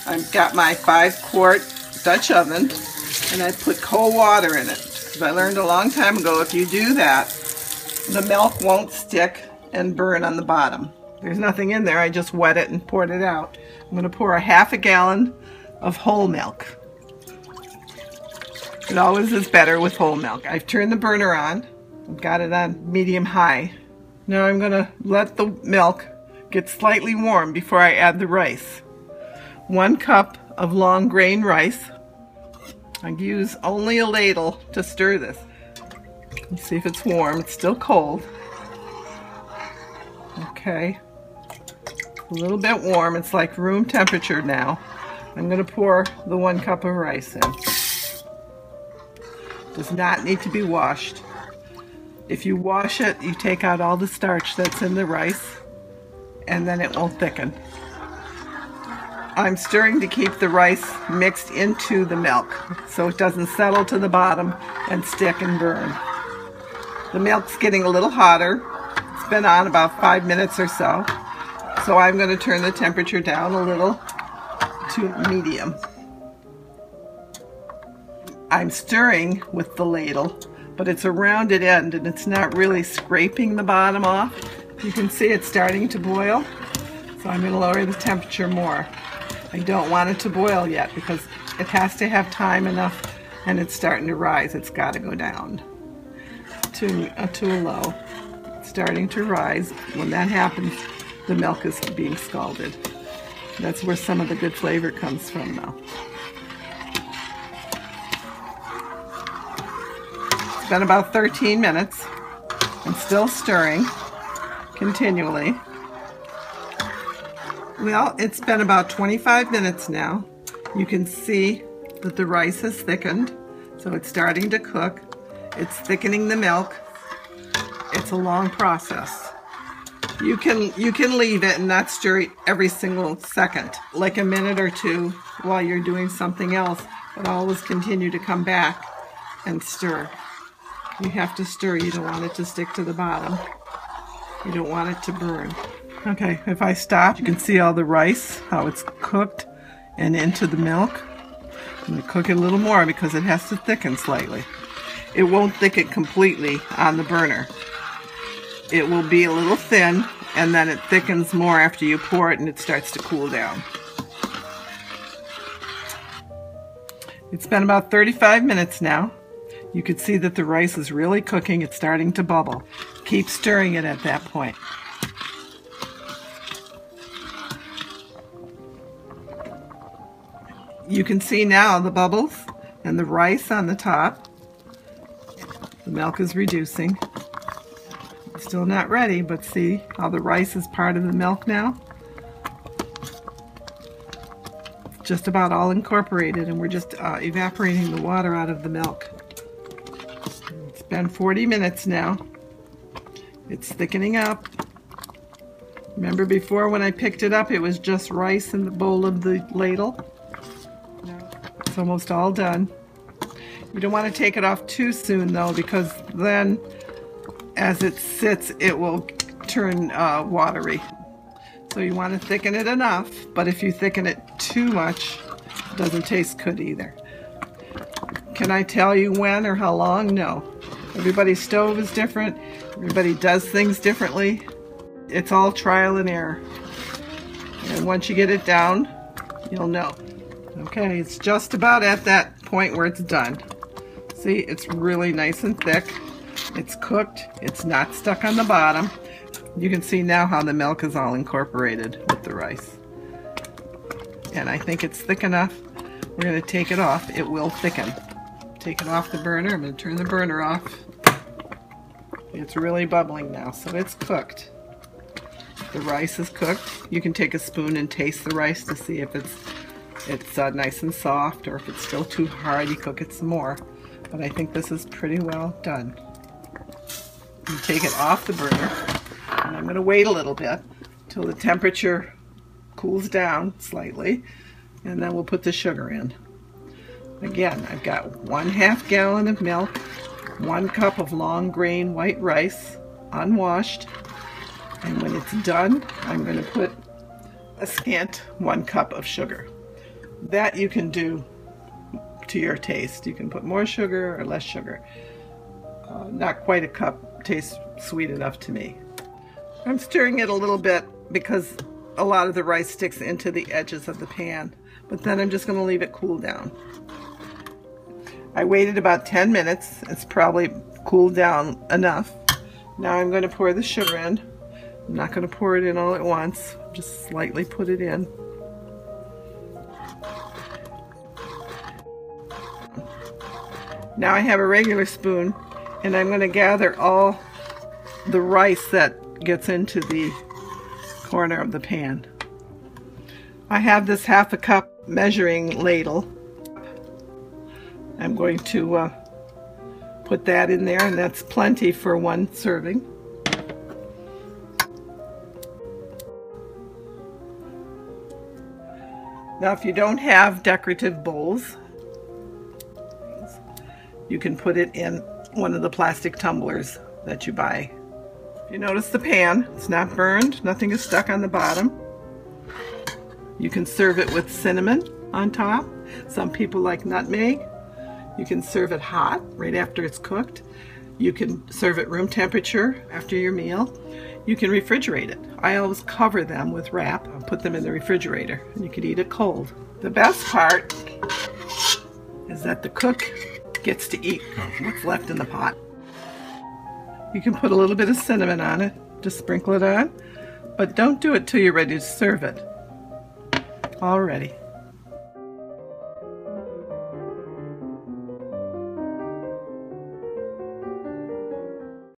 I've got my 5-quart Dutch oven, and I put cold water in it. Because I learned a long time ago, if you do that, the milk won't stick and burn on the bottom. There's nothing in there, I just wet it and poured it out. I'm going to pour a half a gallon of whole milk. It always is better with whole milk. I've turned the burner on. I've got it on medium-high. Now I'm going to let the milk get slightly warm before I add the rice. 1 cup of long grain rice. I use only a ladle to stir this. Let's see if it's warm. It's still cold. Okay. A little bit warm. It's like room temperature now. I'm going to pour the 1 cup of rice in. Does not need to be washed. If you wash it, you take out all the starch that's in the rice, and then it won't thicken. I'm stirring to keep the rice mixed into the milk so it doesn't settle to the bottom and stick and burn. The milk's getting a little hotter. It's been on about 5 minutes or so. So I'm going to turn the temperature down a little to medium. I'm stirring with the ladle, but it's a rounded end and it's not really scraping the bottom off. You can see it's starting to boil, so I'm going to lower the temperature more. I don't want it to boil yet because it has to have time enough, and it's starting to rise. It's got to go down to a low. It's starting to rise. When that happens, the milk is being scalded. That's where some of the good flavor comes from now. It's been about 13 minutes. I'm still stirring continually. Well, it's been about 25 minutes now. You can see that the rice has thickened, so it's starting to cook. It's thickening the milk. It's a long process. You can leave it and not stir it every single second, like a minute or two while you're doing something else, but always continue to come back and stir. You have to stir. You don't want it to stick to the bottom. You don't want it to burn. Okay, if I stop, you can see all the rice, how it's cooked and into the milk. I'm going to cook it a little more because it has to thicken slightly. It won't thicken completely on the burner. It will be a little thin, and then it thickens more after you pour it and it starts to cool down. It's been about 35 minutes now. You can see that the rice is really cooking. It's starting to bubble. Keep stirring it at that point. You can see now the bubbles and the rice on the top. The milk is reducing. It's still not ready, but see how the rice is part of the milk now? It's just about all incorporated, and we're just evaporating the water out of the milk. It's been 40 minutes now. It's thickening up. Remember before when I picked it up, it was just rice in the bowl of the ladle? It's almost all done. You don't want to take it off too soon though, because then as it sits it will turn watery. So you want to thicken it enough, but if you thicken it too much, it doesn't taste good either. Can I tell you when or how long? No. Everybody's stove is different. Everybody does things differently. It's all trial and error. And once you get it down, you'll know. Okay, it's just about at that point where it's done. See, it's really nice and thick. It's cooked. It's not stuck on the bottom. You can see now how the milk is all incorporated with the rice. And I think it's thick enough. We're going to take it off. It will thicken. Take it off the burner. I'm going to turn the burner off. It's really bubbling now, so it's cooked. The rice is cooked. You can take a spoon and taste the rice to see if it's nice and soft, or if it's still too hard, you cook it some more. But I think this is pretty well done. You take it off the burner, and I'm going to wait a little bit till the temperature cools down slightly, and then we'll put the sugar in. Again, I've got 1/2 gallon of milk, 1 cup of long grain white rice, unwashed, and when it's done, I'm going to put a scant 1 cup of sugar. That you can do to your taste. You can put more sugar or less sugar. Not quite a cup tastes sweet enough to me. I'm stirring it a little bit because a lot of the rice sticks into the edges of the pan, but then I'm just going to leave it cool down. I waited about 10 minutes. It's probably cooled down enough. Now I'm going to pour the sugar in. I'm not going to pour it in all at once, just slightly put it in. Now I have a regular spoon, and I'm going to gather all the rice that gets into the corner of the pan. I have this 1/2 cup measuring ladle. I'm going to put that in there, and that's plenty for 1 serving. Now if you don't have decorative bowls, you can put it in one of the plastic tumblers that you buy. You notice the pan, it's not burned, nothing is stuck on the bottom. You can serve it with cinnamon on top. Some people like nutmeg. You can serve it hot right after it's cooked. You can serve it room temperature after your meal. You can refrigerate it. I always cover them with wrap and put them in the refrigerator, and you can eat it cold. The best part is that the cook gets to eat what's left in the pot. You can put a little bit of cinnamon on it, just sprinkle it on, but don't do it till you're ready to serve it. All ready.